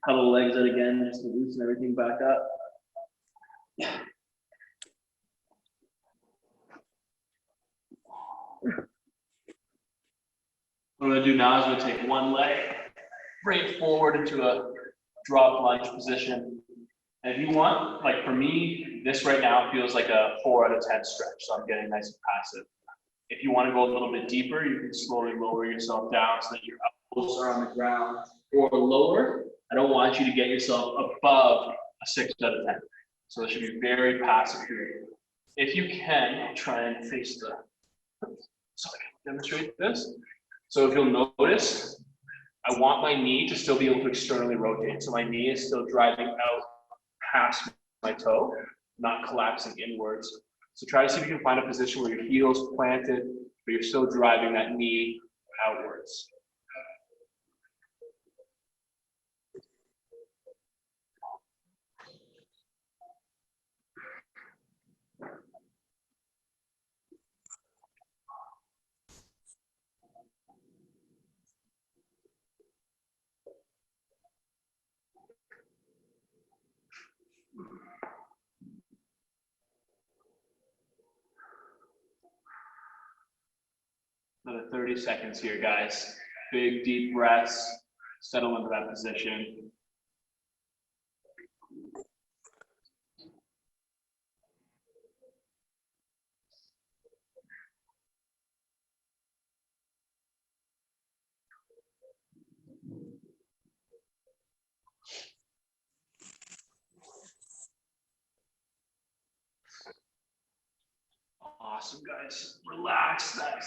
Cuddle legs out again just to loosen everything back up. What I'm gonna do now is I'm gonna take one leg, bring it forward into a drop lunge position. And if you want, like for me, This right now feels like a 4 out of 10 stretch, so I'm getting nice and passive. If you want to go a little bit deeper, you can slowly lower yourself down so that your elbows are on the ground or lower. I don't want you to get yourself above a 6 out of 10. So it should be very passive here. If you can, I'll try and face the, so I can demonstrate this. So if you'll notice, I want my knee to still be able to externally rotate. So my knee is still driving out past my toe, not collapsing inwards. So try to see if you can find a position where your heel's planted, but you're still driving that knee outwards. Another 30 seconds here, guys. Big, deep breaths. Settle into that position. Awesome, guys. Relax that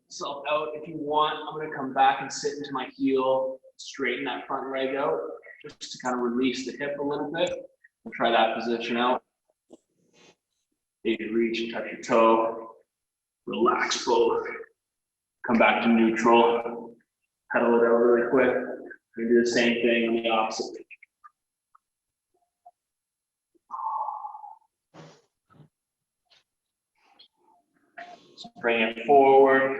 self out. If you want, I'm going to come back and sit into my heel, straighten that front leg out, just to kind of release the hip a little bit. We'll try that position out. Maybe reach and touch your toe. Relax both. Come back to neutral. Pedal it out really quick. And do the same thing on the opposite. So bring it forward,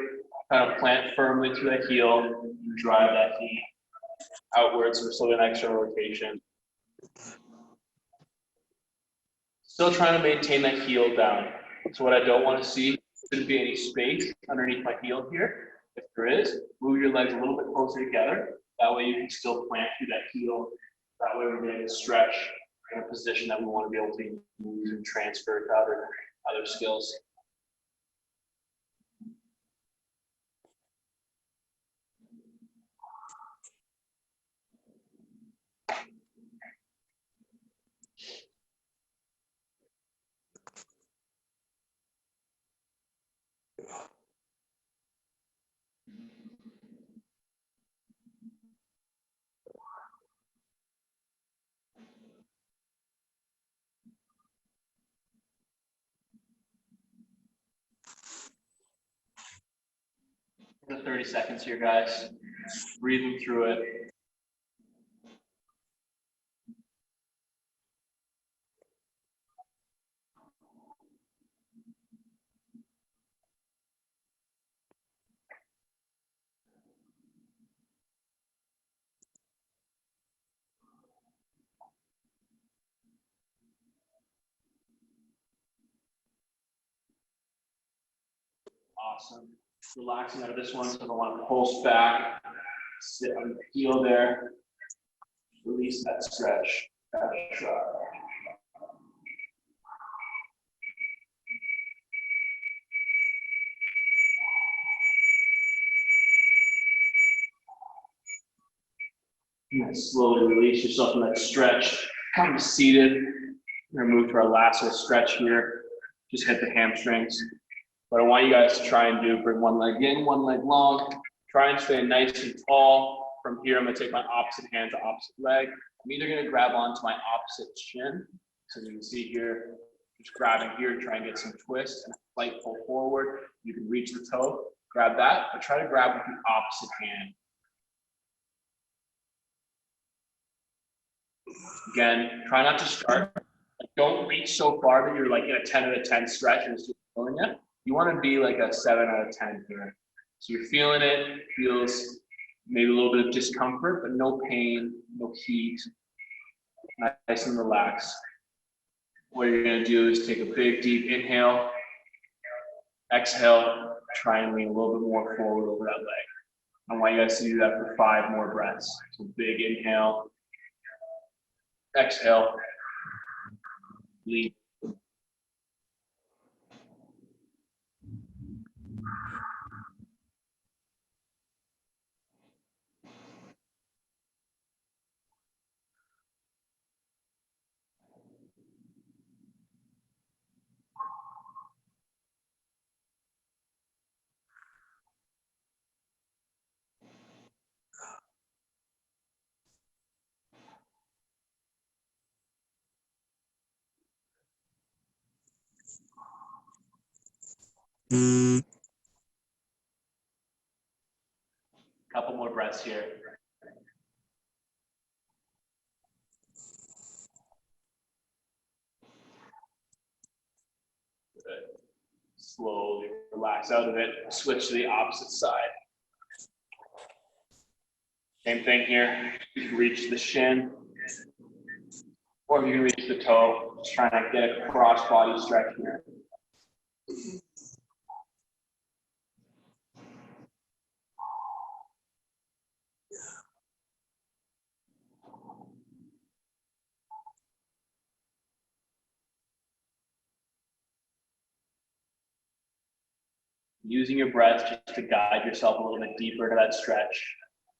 kind of plant firmly to the heel, and drive that knee outwards for still an external rotation. Still trying to maintain that heel down. So what I don't want to see, shouldn't be any space underneath my heel here. If there is, move your legs a little bit closer together. That way you can still plant through that heel. That way we're getting a stretch in a position that we want to be able to use and transfer to other skills. The 30 seconds here, guys. Breathing through it. Awesome. Relaxing out of this one, so I don't want to pulse back. Sit on the heel there. Release that stretch. And slowly release yourself from that stretch. Come to seated. We're going to move to our last little stretch here. Just hit the hamstrings. What I want you guys to try and do, bring one leg in, one leg long. Try and stay nice and tall. From here, I'm going to take my opposite hand to opposite leg. I'm either going to grab onto my opposite shin. So you can see here, just grabbing here, try and get some twist and a slight pull forward. You can reach the toe, grab that, but try to grab with the opposite hand. Again, try not to start. Don't reach so far that you're like in a 10 out of 10 stretch and it's just pulling it. You want to be like a 7 out of 10 here. So you're feeling it, feels maybe a little bit of discomfort, but no pain, no heat. Nice and relaxed. What you're going to do is take a big, deep inhale. Exhale, try and lean a little bit more forward over that leg. I want you guys to do that for 5 more breaths. So big inhale. Exhale. Lean. Couple more breaths here. Good. Slowly relax out of it. Switch to the opposite side. Same thing here. You can reach the shin, or you can reach the toe. Just trying to get a cross body stretch here. Using your breath just to guide yourself a little bit deeper to that stretch.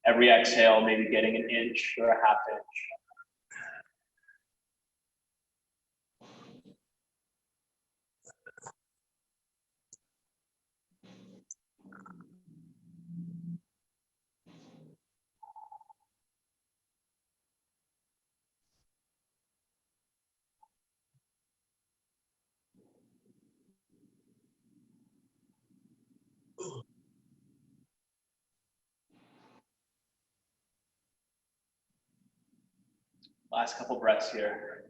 Every exhale, maybe getting an inch or a half inch. Last couple breaths here.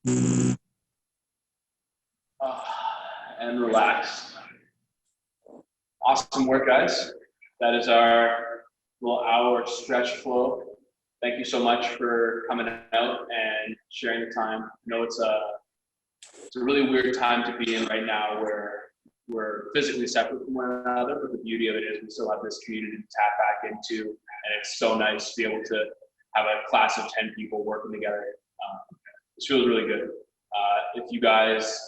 And relax. Awesome work, guys. That is our little hour stretch flow. Thank you so much for coming out and sharing the time. I know it's a really weird time to be in right now where we're physically separate from one another, but the beauty of it is we still have this community to tap back into, and it's so nice to be able to have a class of 10 people working together. This feels really good. If you guys,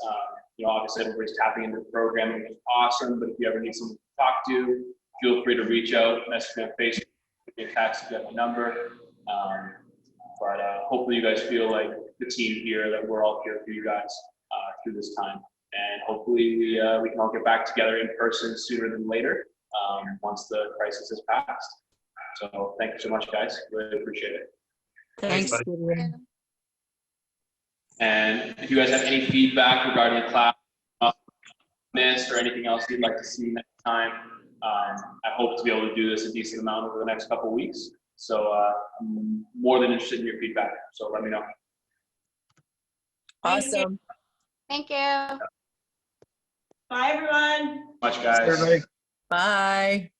obviously everybody's tapping into the program, and it's awesome, but if you ever need someone to talk to, feel free to reach out, message me on Facebook, give me a text, you got my number. But hopefully you guys feel like the team here, that we're all here for you guys through this time. And hopefully we can all get back together in person sooner than later once the crisis has passed. So thank you so much, guys. Really appreciate it. Thanks, buddy. Gideon. And if you guys have any feedback regarding the class, missed or anything else you'd like to see next time, I hope to be able to do this a decent amount over the next couple of weeks. So I'm more than interested in your feedback. So let me know. Awesome. Thank you. Bye, everyone. Much, guys. Everybody. Bye.